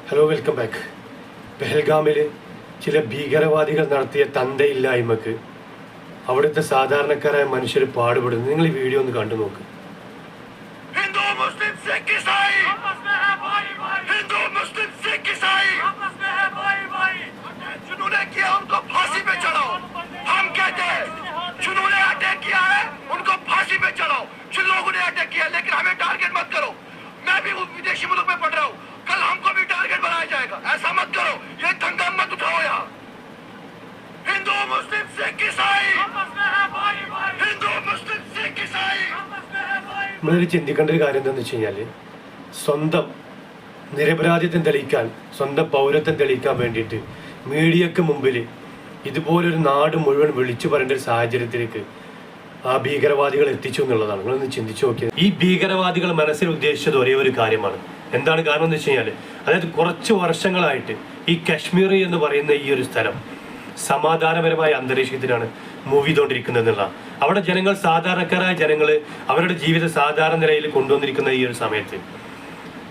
Hello, welcome back. പെഹൽഗാമിൽ ചില ഭീകരവാദികൾ നടത്തിയ തന്തയില്ലായ്മക്ക് അവിടുത്തെ സാധാരണക്കാരായ മനുഷ്യർ പാടുപെടുന്നു. നിങ്ങൾ ഈ വീഡിയോ ഒന്ന് കണ്ടു നോക്ക്. मैं भी विदेशी मुल्क में पढ़ रहा हूँ, कल हमको भी टारगेट बनाया जाएगा. ऐसा मत करो, ये दंगा मत उठाओ यहाँ. हिंदू मुस्लिम सिख ईसाई, हिंदू मुस्लिम सिख ईसाई. നമ്മളൊരു ചിന്തിക്കേണ്ട ഒരു കാര്യം എന്താണെന്ന് വെച്ച് കഴിഞ്ഞാൽ, സ്വന്തം നിരപരാധിത്വം തെളിയിക്കാൻ, സ്വന്തം പൗരത്വം തെളിയിക്കാൻ വേണ്ടിയിട്ട് മീഡിയക്ക് മുമ്പിൽ ഇതുപോലൊരു നാട് മുഴുവൻ വിളിച്ചു പറയേണ്ട ഒരു സാഹചര്യത്തിലേക്ക് ആ ഭീകരവാദികൾ എത്തിച്ചു എന്നുള്ളതാണ്. നിങ്ങളൊന്ന് ചിന്തിച്ചു നോക്കിയത്. ഈ ഭീകരവാദികൾ മനസ്സിൽ ഉദ്ദേശിച്ചത് ഒരേ ഒരു കാര്യമാണ്. എന്താണ് കാരണം എന്ന് വെച്ച് കഴിഞ്ഞാൽ, അതായത് കുറച്ച് വർഷങ്ങളായിട്ട് ഈ കശ്മീർ എന്ന് പറയുന്ന ഈ ഒരു സ്ഥലം സമാധാനപരമായ അന്തരീക്ഷത്തിലാണ് മൂവ് ചെയ്തുകൊണ്ടിരിക്കുന്നത് എന്നുള്ളതാണ്. അവിടെ ജനങ്ങൾ, സാധാരണക്കാരായ ജനങ്ങൾ അവരുടെ ജീവിത സാധാരണ നിലയിൽ കൊണ്ടുവന്നിരിക്കുന്ന ഈ ഒരു സമയത്ത്,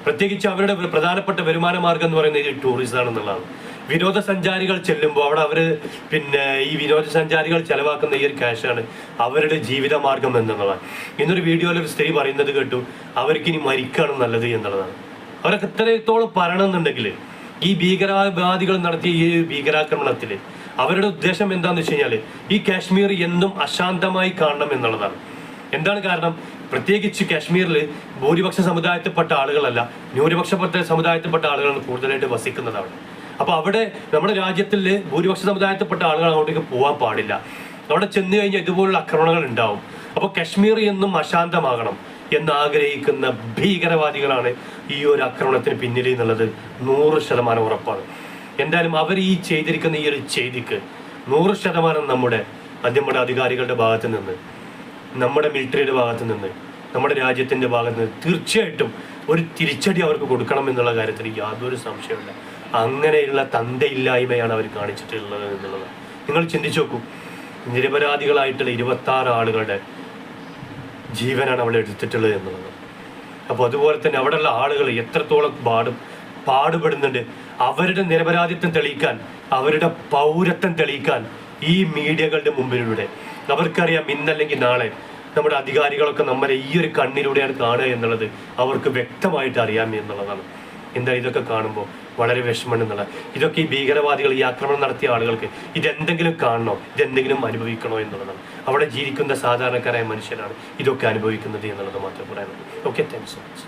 പ്രത്യേകിച്ച് അവരുടെ പ്രധാനപ്പെട്ട വരുമാന മാർഗം എന്ന് പറയുന്നത് ഈ ടൂറിസം ആണെന്നുള്ളതാണ്. വിനോദസഞ്ചാരികൾ ചെല്ലുമ്പോൾ അവിടെ അവർ ഈ വിനോദസഞ്ചാരികൾ ചെലവാക്കുന്ന ഈ ഒരു ക്യാഷാണ് അവരുടെ ജീവിതമാർഗം എന്നുള്ളതാണ്. ഇന്നൊരു വീഡിയോയിൽ ഒരു സ്ത്രീ പറയുന്നത് കേട്ടു, അവർക്കിനി മരിക്കാണ് നല്ലത് എന്നുള്ളതാണ്. അവരൊക്കെ ഇത്രത്തോളം പറയണമെന്നുണ്ടെങ്കിൽ ഈ ഭീകരവാദികൾ നടത്തിയ ഈ ഭീകരാക്രമണത്തിൽ അവരുടെ ഉദ്ദേശം എന്താണെന്ന് വെച്ച് കഴിഞ്ഞാൽ ഈ കാശ്മീർ എന്നും അശാന്തമായി കാണണം എന്നുള്ളതാണ്. എന്താണ് കാരണം? പ്രത്യേകിച്ച് കാശ്മീരിൽ ഭൂരിപക്ഷ സമുദായത്തിൽപ്പെട്ട ആളുകളല്ല, ന്യൂനപക്ഷ സമുദായത്തിൽപ്പെട്ട ആളുകളാണ് കൂടുതലായിട്ട് വസിക്കുന്നതാണ്. അപ്പോൾ അവിടെ നമ്മുടെ രാജ്യത്തിൽ ഭൂരിപക്ഷ സമുദായത്തിൽപ്പെട്ട ആളുകൾ അങ്ങോട്ടേക്ക് പോകാൻ പാടില്ല. അവിടെ ചെന്ന് കഴിഞ്ഞാൽ ഇതുപോലുള്ള ആക്രമണങ്ങൾ ഉണ്ടാവും. അപ്പോൾ കാശ്മീർ എന്നും അശാന്തമാകണം എന്നാഗ്രഹിക്കുന്ന ഭീകരവാദികളാണ് ഈ ഒരു ആക്രമണത്തിന് പിന്നിൽ എന്നുള്ളത് 100% ഉറപ്പാണ്. എന്തായാലും അവർ ഈ ചെയ്തിരിക്കുന്ന ഈ ഒരു ചെയ്തിക്ക് 100% നമ്മുടെ അധികാരികളുടെ ഭാഗത്ത് നിന്ന്, നമ്മുടെ മിലിറ്ററിയുടെ ഭാഗത്ത് നിന്ന്, നമ്മുടെ രാജ്യത്തിൻ്റെ ഭാഗത്ത് നിന്ന് തീർച്ചയായിട്ടും ഒരു തിരിച്ചടി അവർക്ക് കൊടുക്കണം എന്നുള്ള കാര്യത്തിൽ യാതൊരു സംശയമില്ല. അങ്ങനെയുള്ള തന്തയില്ലായ്മയാണ് അവർ കാണിച്ചിട്ടുള്ളത് എന്നുള്ളത് നിങ്ങൾ ചിന്തിച്ചു നോക്കൂ. നിരപരാധികളായിട്ടുള്ള 26 ആളുകളുടെ ജീവനാണ് അവിടെ എടുത്തിട്ടുള്ളത് എന്നുള്ളത്. അപ്പോൾ അതുപോലെ തന്നെ അവിടെയുള്ള ആളുകൾ എത്രത്തോളം പാടുപെടുന്നുണ്ട് അവരുടെ നിരപരാധിത്വം തെളിയിക്കാൻ, അവരുടെ പൗരത്വം തെളിയിക്കാൻ ഈ മീഡിയകളുടെ മുമ്പിലൂടെ. അവർക്കറിയാം ഇന്നല്ലെങ്കിൽ നാളെ നമ്മുടെ അധികാരികളൊക്കെ നമ്മളെ ഈ ഒരു കണ്ണിലൂടെയാണ് കാണുക എന്നുള്ളത് അവർക്ക് വ്യക്തമായിട്ട് അറിയാം എന്നുള്ളതാണ്. എന്താ ഇതൊക്കെ കാണുമ്പോൾ വളരെ വിഷമം എന്നുള്ള, ഇതൊക്കെ ഈ ഭീകരവാദികൾ, ഈ ആക്രമണം നടത്തിയ ആളുകൾക്ക് ഇതെന്തെങ്കിലും കാണണോ, ഇതെന്തെങ്കിലും അനുഭവിക്കണോ എന്നുള്ളതാണ്. അവിടെ ജീവിക്കുന്ന സാധാരണക്കാരായ മനുഷ്യരാണ് ഇതൊക്കെ അനുഭവിക്കുന്നത് എന്നുള്ളത് മാത്രമേ പറയാനുള്ളൂ. Okay, thanks so much.